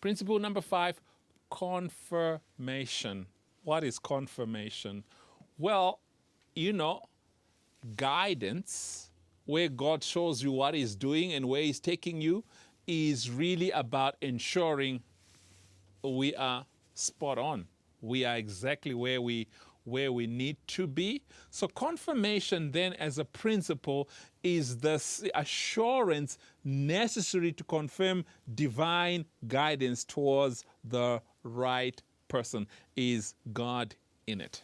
Principle number 5, confirmation. What is confirmation? Well, you know, guidance, where God shows you what He's doing and where He's taking you, is really about ensuring we are spot on. We are exactly where we need to be. So confirmation then as a principle is the assurance necessary to confirm divine guidance towards the right person. Is God in it?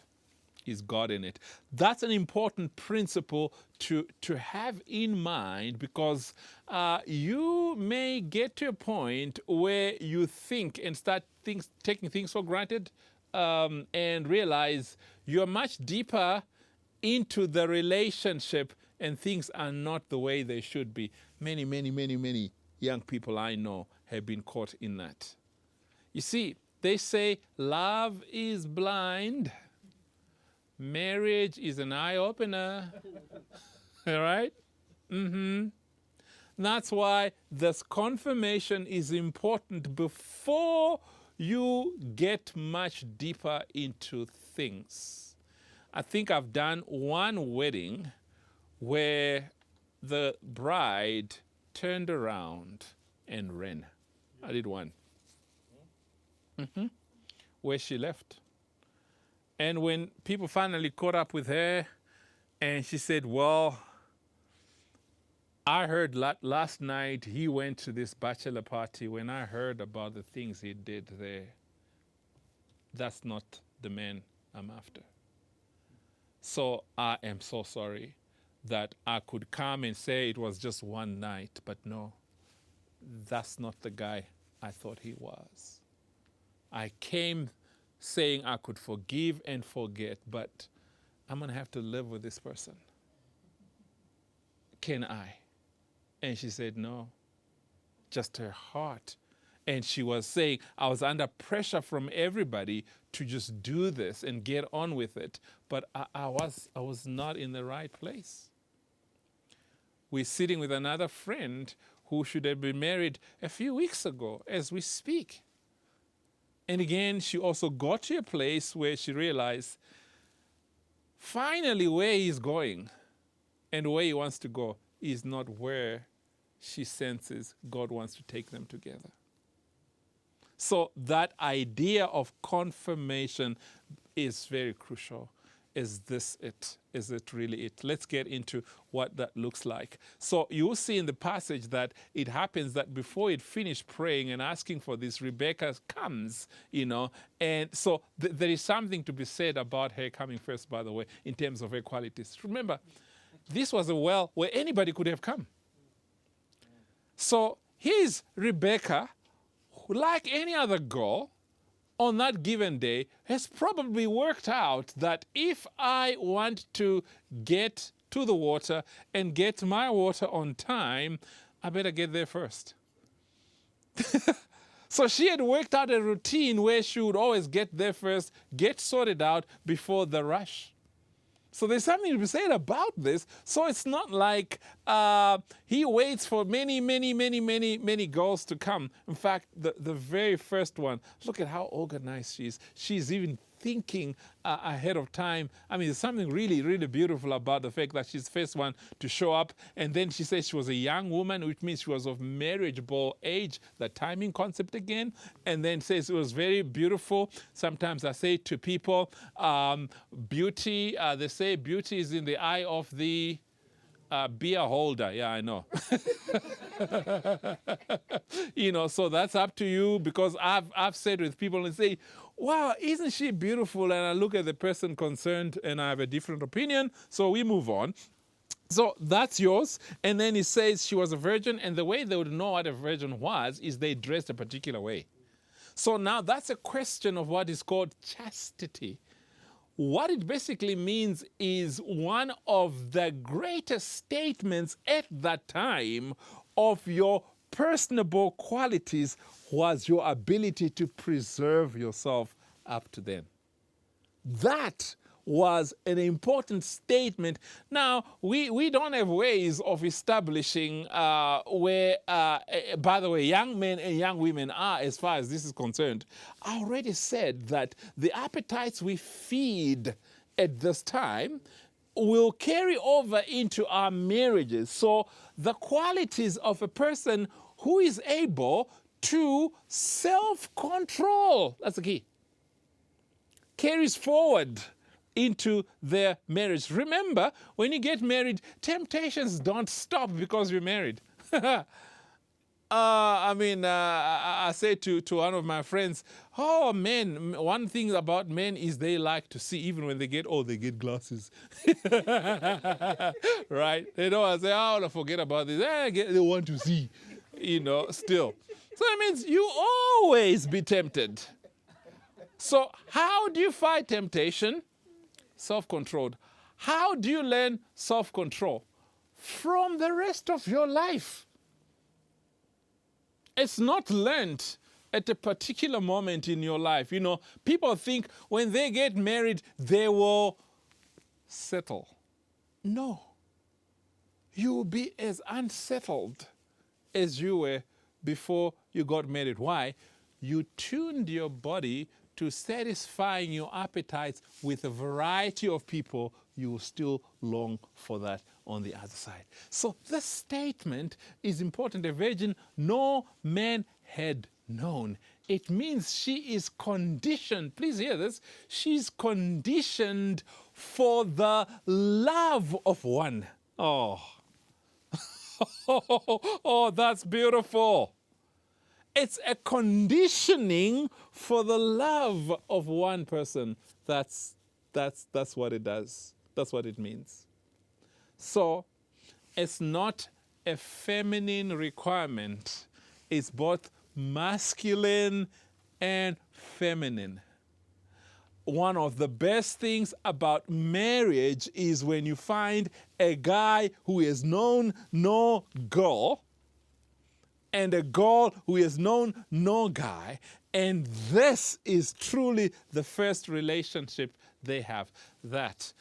Is God in it? That's an important principle to have in mind, because you may get to a point where you think and start taking things for granted, and realize you're much deeper into the relationship and things are not the way they should be. Many, many, many, many young people I know have been caught in that. You see, they say love is blind. Marriage is an eye-opener. All right? That's why this confirmation is important before you get much deeper into things. I think I've done one wedding where the bride turned around and ran. I did one. Where she left. And when people finally caught up with her, and she said, well, I heard last night he went to this bachelor party. When I heard about the things he did there, that's not the man I'm after. So I am so sorry that I could come and say it was just one night, but no, that's not the guy I thought he was. I came saying I could forgive and forget, but I'm going to have to live with this person. Can I? And she said, no, just her heart. And she was saying, I was under pressure from everybody to just do this and get on with it, but I was not in the right place. We're sitting with another friend who should have been married a few weeks ago as we speak. And again, she also got to a place where she realized finally where he's going and where he wants to go is not where she senses God wants to take them together. So that idea of confirmation is very crucial. Is this it? Is it really it? Let's get into what that looks like. So you'll see in the passage that it happens that before it finished praying and asking for this, Rebecca comes, and so there is something to be said about her coming first, by the way, in terms of her qualities. Remember, this was a well where anybody could have come. So here's Rebecca, who, like any other girl, on that given day, has probably worked out that if I want to get to the water and get my water on time, I better get there first. So she had worked out a routine where she would always get there first, get sorted out before the rush. So there's something to be said about this. So it's not like he waits for many girls to come. In fact, the very first one, look at how organized she is. She's even thinking ahead of time. I mean, there's something really, really beautiful about the fact that she's the first one to show up. And then she says she was a young woman, which means she was of marriageable age, the timing concept again. And then says it was very beautiful. Sometimes I say to people, beauty, they say beauty is in the eye of the beer holder. Yeah, I know. So that's up to you, because I've said with people and say, wow, isn't she beautiful? And I look at the person concerned and I have a different opinion. So we move on. So that's yours. And then he says she was a virgin. And the way they would know what a virgin was is they dressed a particular way. So now that's a question of what is called chastity. What it basically means is one of the greatest statements at that time of your personable qualities was your ability to preserve yourself up to then. That was an important statement. Now, we don't have ways of establishing where, by the way, young men and young women are, as far as this is concerned. I already said that the appetites we feed at this time will carry over into our marriages. So the qualities of a person who is able to self-control, that's the key, carries forward into their marriage. Remember, when you get married, temptations don't stop because you're married. I said to one of my friends, oh, men, one thing about men is they like to see, even when they get old, they get glasses. Right? They don't say, oh, forget about this. They want to see, still. So that means you always be tempted. So how do you fight temptation? Self-controlled. How do you learn self-control? From the rest of your life. It's not learned at a particular moment in your life. People think when they get married, they will settle. No. You will be as unsettled as you were before you got married. Why? You tuned your body to satisfying your appetites with a variety of people. You will still long for that on the other side. So this statement is important. A virgin no man had known. It means she is conditioned. Please hear this. She's conditioned for the love of one. Oh. Oh, that's beautiful. It's a conditioning for the love of one person. That's what it does. That's what it means. So it's not a feminine requirement. It's both masculine and feminine. One of the best things about marriage is when you find a guy who has known no girl and a girl who has known no guy, and this is truly the first relationship they have. That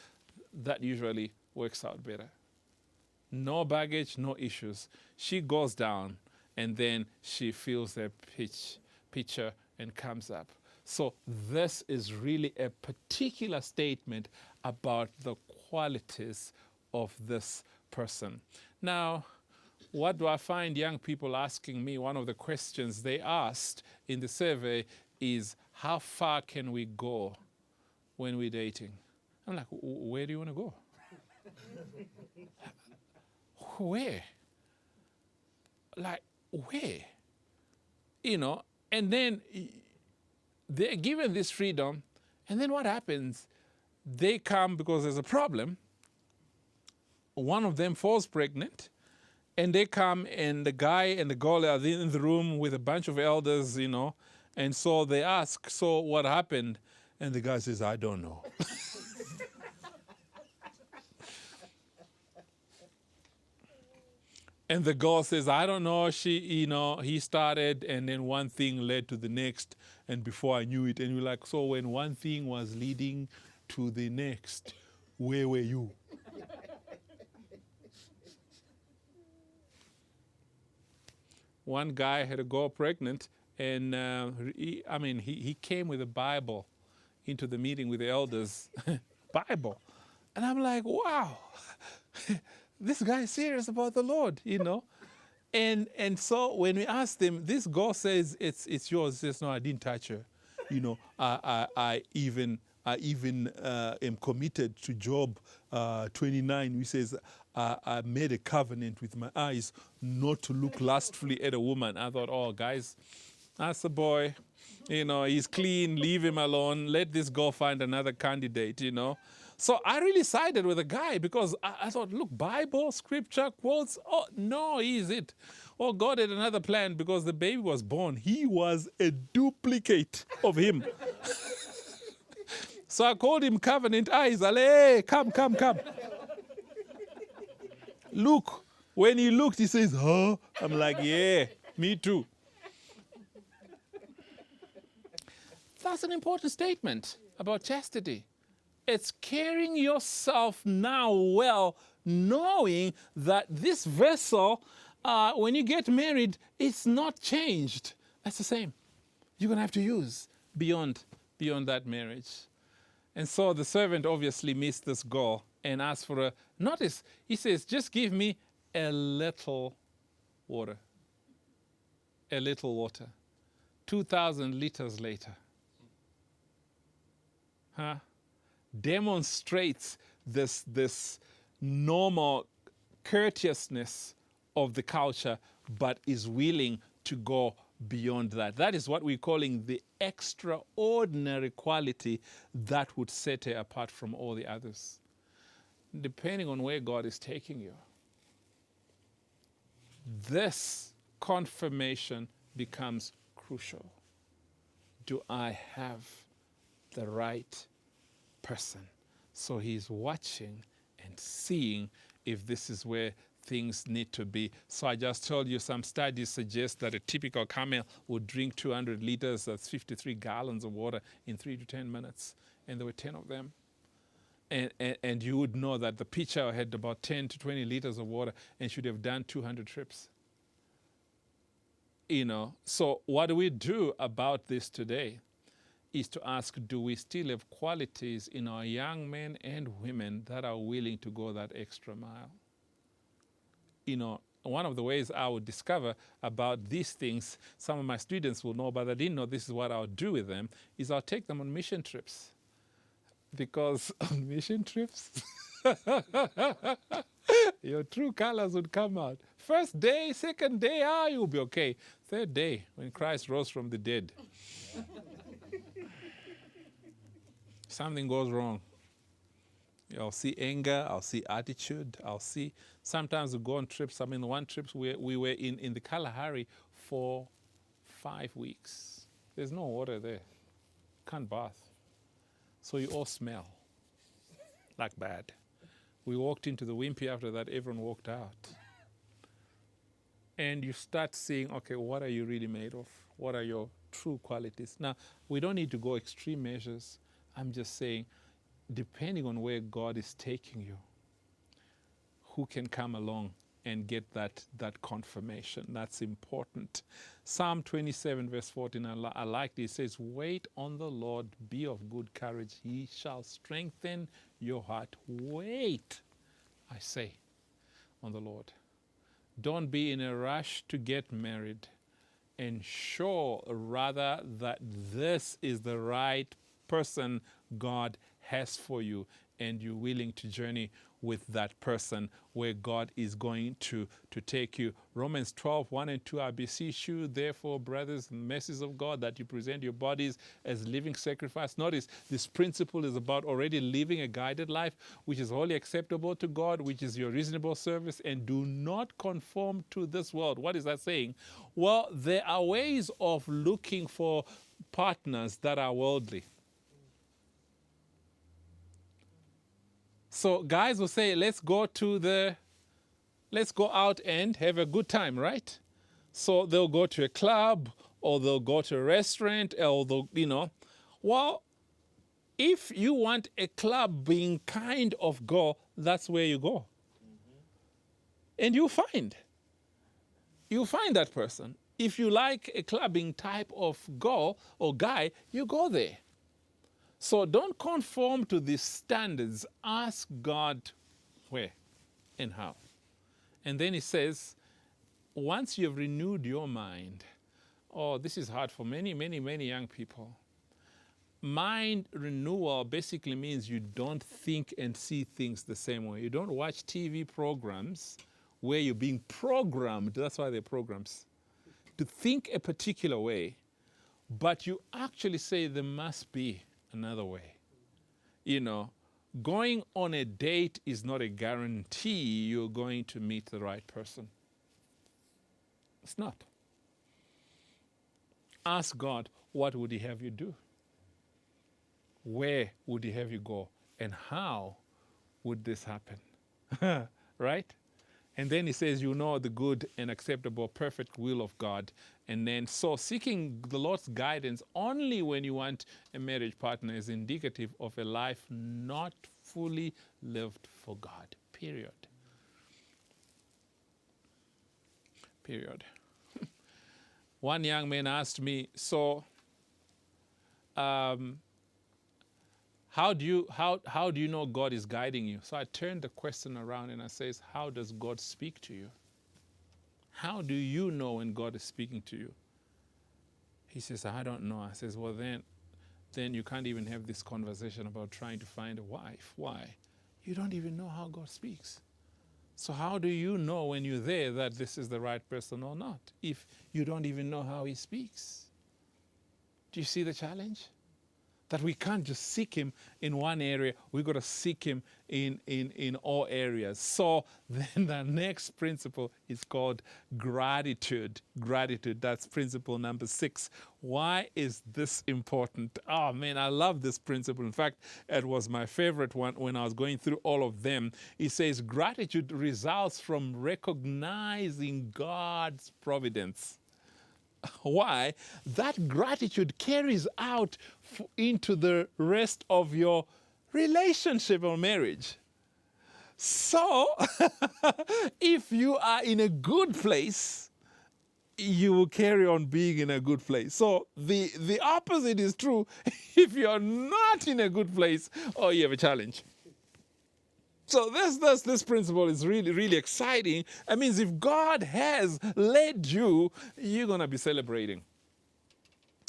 usually works out better. No baggage, no issues. She goes down and then she feels the picture and comes up. So this is really a particular statement about the qualities of this person. Now, what do I find young people asking me? One of the questions they asked in the survey is, how far can we go when we're dating? I'm like, where do you want to go? Where? Like, where? And then they're given this freedom, and then what happens? They come because there's a problem. One of them falls pregnant, and they come, and the guy and the girl are in the room with a bunch of elders, and so they ask, so what happened? And the guy says, I don't know. And the girl says, I don't know, he started, and then one thing led to the next, and before I knew it, and you're like, so when one thing was leading to the next, where were you? One guy had a girl pregnant, and he came with a Bible into the meeting with the elders. Bible. And I'm like, wow. This guy is serious about the Lord, And so when we asked him, this girl says, it's yours. He says, no, I didn't touch her. I even am committed to Job 29. He says, I made a covenant with my eyes not to look lustfully at a woman. I thought, oh, guys, that's a boy. He's clean. Leave him alone. Let this girl find another candidate, So I really sided with the guy because I thought, look, Bible, scripture, quotes. Oh, no, is it? Oh, God had another plan because the baby was born. He was a duplicate of him. So I called him covenant eyes. Hey, come. Look. When he looked, he says, huh? I'm like, yeah, me too. That's an important statement about chastity. It's carrying yourself now well, knowing that this vessel, when you get married, it's not changed. That's the same. You're going to have to use beyond that marriage. And so the servant obviously missed this goal and asked for notice, he says, just give me a little water. A little water. 2,000 liters later. Demonstrates this normal courteousness of the culture, but is willing to go beyond that. That is what we're calling the extraordinary quality that would set her apart from all the others. Depending on where God is taking you, this confirmation becomes crucial. Do I have the right person? So he's watching and seeing if this is where things need to be. So I just told you some studies suggest that a typical camel would drink 200 liters, that's 53 gallons of water in 3 to 10 minutes. And there were 10 of them. And you would know that the pitcher had about 10 to 20 liters of water and should have done 200 trips. So what do we do about this today is to ask, do we still have qualities in our young men and women that are willing to go that extra mile? One of the ways I would discover about these things, some of my students will know, but I didn't know this is what I would do with them, is I'll take them on mission trips. Because on mission trips, your true colors would come out. First day, second day, you'll be okay. Third day, when Christ rose from the dead, something goes wrong. I'll see anger, I'll see attitude, sometimes we go on trips. One trip we were in the Kalahari for 5 weeks. There's no water there. Can't bath. So you all smell like bad. We walked into the wimpy after that, everyone walked out. And you start seeing, okay, what are you really made of? What are your true qualities? Now, we don't need to go extreme measures. I'm just saying, depending on where God is taking you, who can come along and get that confirmation? That's important. Psalm 27 verse 14, I like this. It says, wait on the Lord, be of good courage. He shall strengthen your heart. Wait, I say, on the Lord. Don't be in a rush to get married. Ensure rather that this is the right person God has for you, and you're willing to journey with that person where God is going to take you. Romans 12, 1 and 2, I beseech you, therefore, brothers and mercies of God, that you present your bodies as living sacrifice. Notice this principle is about already living a guided life, which is wholly acceptable to God, which is your reasonable service, and do not conform to this world. What is that saying? Well, there are ways of looking for partners that are worldly. So guys will say, let's go out and have a good time, right? So they'll go to a club, or they'll go to a restaurant, or Well, if you want a clubbing kind of go, that's where you go. And you'll find that person. If you like a clubbing type of girl or guy, you go there. So don't conform to these standards. Ask God where and how. And then he says, once you've renewed your mind, this is hard for many, many, many young people. Mind renewal basically means you don't think and see things the same way. You don't watch TV programs where you're being programmed, that's why they're programs, to think a particular way, but you actually say there must be another way. Going on a date is not a guarantee you're going to meet the right person. It's not. Ask God, what would he have you do? Where would he have you go? And how would this happen? Right? And then he says, you know the good and acceptable, perfect will of God. And then, so seeking the Lord's guidance only when you want a marriage partner is indicative of a life not fully lived for God. Period. Period. One young man asked me, so how do you know God is guiding you? So I turned the question around and I says, how does God speak to you? How do you know when God is speaking to you? He says, I don't know. I says, well, then you can't even have this conversation about trying to find a wife. Why? You don't even know how God speaks. So how do you know when you're there that this is the right person or not, if you don't even know how he speaks? Do you see the challenge? That we can't just seek him in one area, we've got to seek him in all areas. So then the next principle is called gratitude. Gratitude, that's principle number 6. Why is this important? Oh man, I love this principle. In fact, it was my favorite one when I was going through all of them. It says gratitude results from recognizing God's providence. Why? That gratitude carries out into the rest of your relationship or marriage. So, if you are in a good place, you will carry on being in a good place. So, the opposite is true. If you're not in a good place, oh, you have a challenge. So this principle is really, really exciting. It means if God has led you, you're going to be celebrating.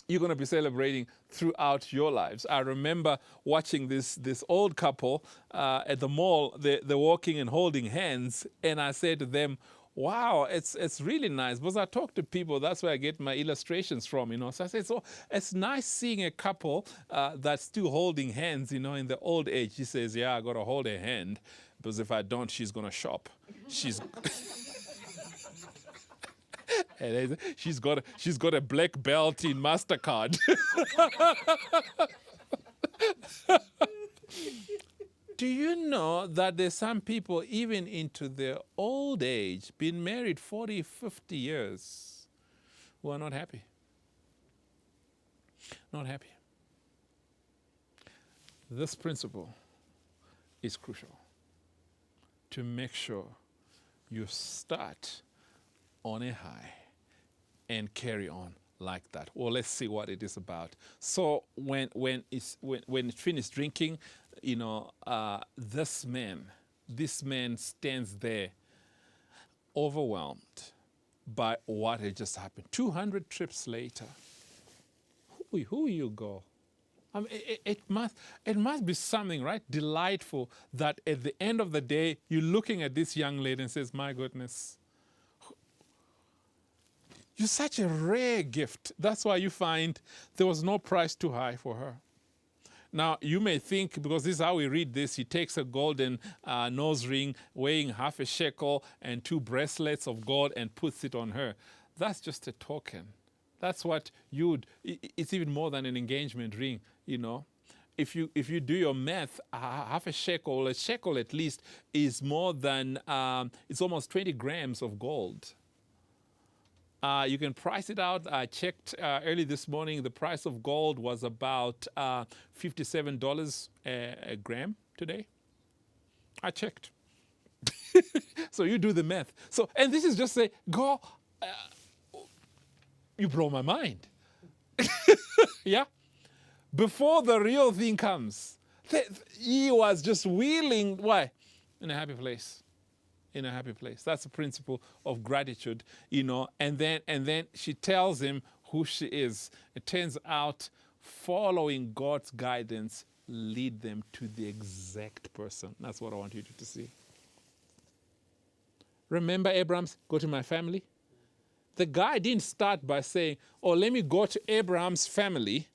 You're going to be celebrating throughout your lives. I remember watching this old couple at the mall. They're walking and holding hands. And I said to them, wow, it's really nice. Because I talk to people, that's where I get my illustrations from, you know. So I said, so it's nice seeing a couple that's still holding hands, you know, in the old age. He says, yeah, I got to hold her hand, because if I don't, she's going to shop. She's she's got a black belt in MasterCard. Do you know that there's some people, even into their old age, been married 40, 50 years, who are not happy? Not happy. This principle is crucial to make sure you start on a high and carry on like that. Well, let's see what it is about. So when it finished drinking, you know, this man stands there overwhelmed by what had just happened. 200 trips later, who you go? I mean, it must be something, right? Delightful that at the end of the day, you're looking at this young lady and says, my goodness, you're such a rare gift. That's why you find there was no price too high for her. Now, you may think, because this is how we read this, he takes a golden nose ring weighing half a shekel and 2 bracelets of gold and puts it on her. That's just a token. That's what it's even more than an engagement ring, you know. If you do your math, half a shekel at least, is more than, it's almost 20 grams of gold. You can price it out. I checked early this morning. The price of gold was about $57 a gram today. I checked. So you do the math. So, and this is just say, go, you blow my mind. Yeah? Before the real thing comes, he was just willing, why? In a happy place. In a happy place. That's the principle of gratitude, you know. And then she tells him who she is. It turns out following God's guidance lead them to the exact person. That's what I want you to see. Remember Abraham's go to my family? The guy didn't start by saying, oh, let me go to Abraham's family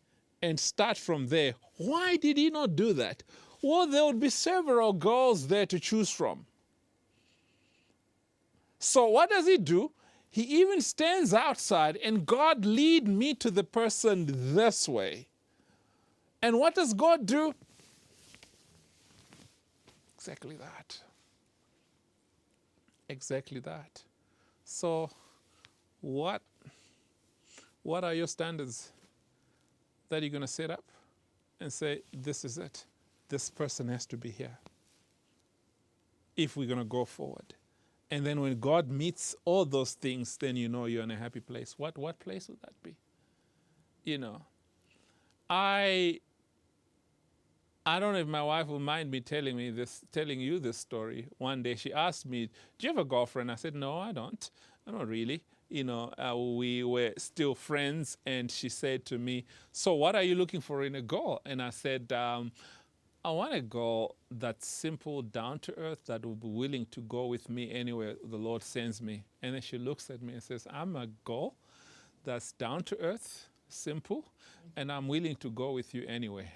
and start from there. Why did he not do that? Well, there would be several girls there to choose from. So what does he do? He even stands outside and God lead me to the person this way. And what does God do? Exactly that. Exactly that. So what are your standards that you're going to set up and say, this is it. This person has to be here if we're going to go forward. And then when God meets all those things, then you know you're in a happy place. What place would that be? You know, I don't know if my wife will mind me telling you this story. One day she asked me, do you have a girlfriend? I said, no, I don't. I don't really. You know, we were still friends, and she said to me, so what are you looking for in a girl? And I said, I want a girl that's simple, down to earth, that will be willing to go with me anywhere the Lord sends me. And then she looks at me and says, I'm a girl that's down to earth, simple, and I'm willing to go with you anyway.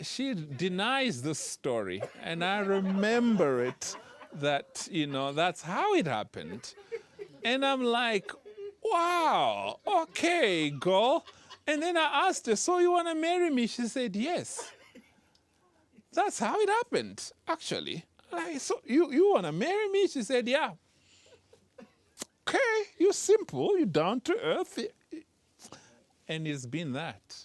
She denies this story, and I remember it, that, you know, that's how it happened. And I'm like, wow, okay, girl. And then I asked her, so you want to marry me? She said, yes. That's how it happened, actually. Like, so you want to marry me? She said, yeah. Okay, you're simple, you're down to earth. And it's been that.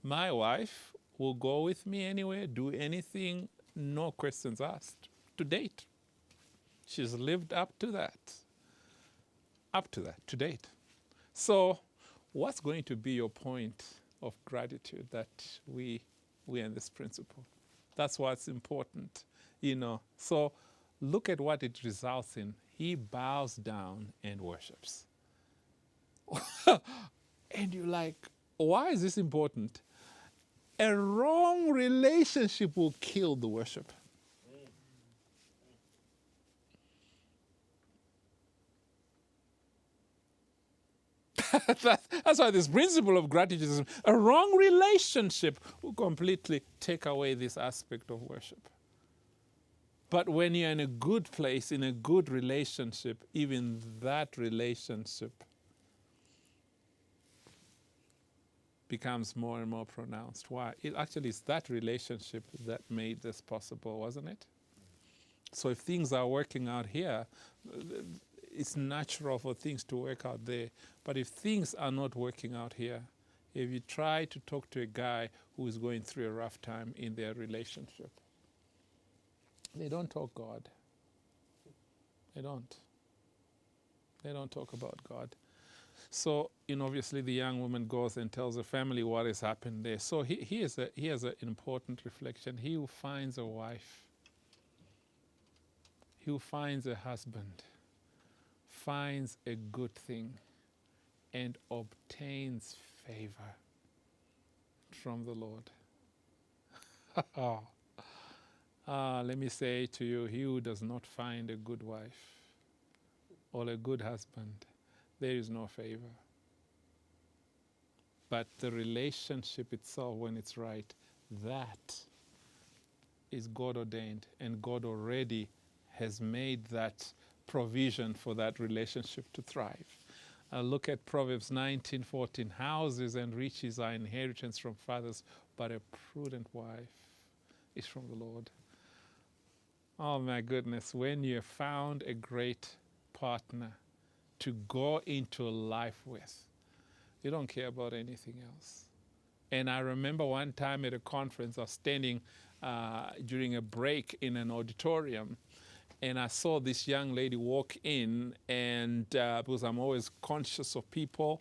My wife will go with me anywhere, do anything, no questions asked, to date. She's lived up to that, to date. So what's going to be your point of gratitude that we in this principle? That's what's important, you know. So look at what it results in. He bows down and worships. And you're like, why is this important? A wrong relationship will kill the worship. That's why this principle of gratitude is a wrong relationship will completely take away this aspect of worship. But when you're in a good place, in a good relationship, even that relationship becomes more and more pronounced. Why? It actually is that relationship that made this possible, wasn't it? So if things are working out here, it's natural for things to work out there. But if things are not working out here, if you try to talk to a guy who is going through a rough time in their relationship, they don't talk God. They don't. They don't talk about God. So, you know, obviously the young woman goes and tells the family what has happened there. So he has an important reflection. He who finds a wife, he who finds a husband, finds a good thing and obtains favor from the Lord. Let me say to you, he who does not find a good wife or a good husband, there is no favor. But the relationship itself, when it's right, that is God ordained, and God already has made that provision for that relationship to thrive. Look at Proverbs 19:14. Houses and riches are inheritance from fathers, but a prudent wife is from the Lord. Oh my goodness, when you have found a great partner to go into life with, you don't care about anything else. And I remember one time at a conference, I was standing during a break in an auditorium, and I saw this young lady walk in, and because I'm always conscious of people,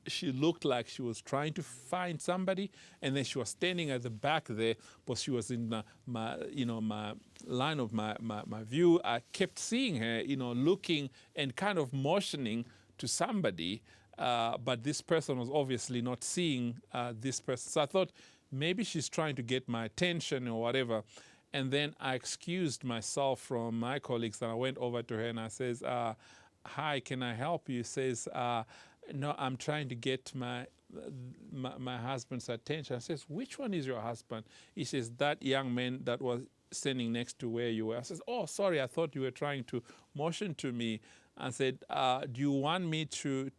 she looked like she was trying to find somebody, and then she was standing at the back there, but she was in my line of my view. I kept seeing her, looking and kind of motioning to somebody, but this person was obviously not seeing this person. So I thought maybe she's trying to get my attention or whatever. And then I excused myself from my colleagues, and I went over to her and I says, hi, can I help you? She says, no, I'm trying to get my husband's attention. I says, which one is your husband? He says, that young man that was standing next to where you were. I says, oh, sorry, I thought you were trying to motion to me. I said, do you want me to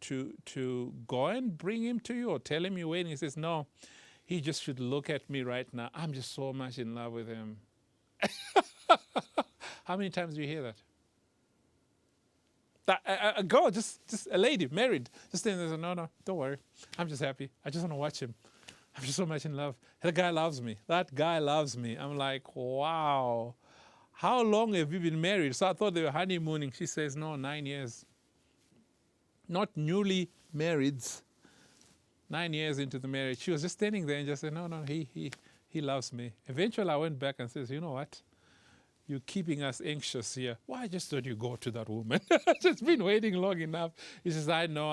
go and bring him to you or tell him you're waiting? He says, no, he just should look at me right now. I'm just so much in love with him. How many times do you hear that? A girl, just a lady, married, just standing there and says, no, don't worry. I'm just happy. I just want to watch him. I'm just so much in love. That guy loves me. That guy loves me. I'm like, wow. How long have you been married? So I thought they were honeymooning. She says, no, 9 years. Not newly married. 9 years into the marriage. She was just standing there and just said, no, he loves me. Eventually I went back and says, you know what? You're keeping us anxious here. Why just don't you go to that woman? I've just been waiting long enough. He says, I know.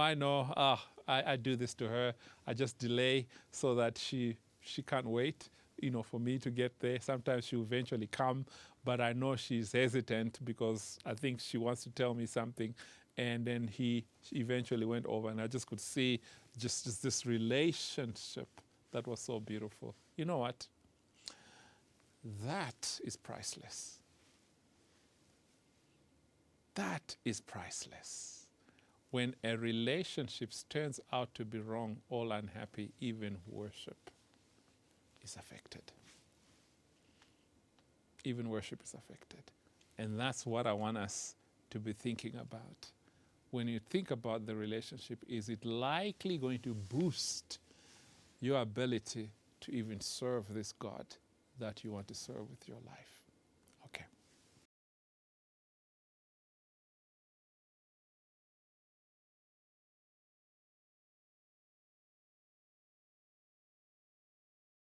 I do this to her. I just delay so that she can't wait, for me to get there. Sometimes she'll eventually come, but I know she's hesitant because I think she wants to tell me something. And then she eventually went over, and I just could see just this relationship that was so beautiful. You know what? That is priceless. That is priceless. When a relationship turns out to be wrong, all unhappy, even worship is affected. Even worship is affected. And that's what I want us to be thinking about. When you think about the relationship, is it likely going to boost your ability to even serve this God that you want to serve with your life? Okay.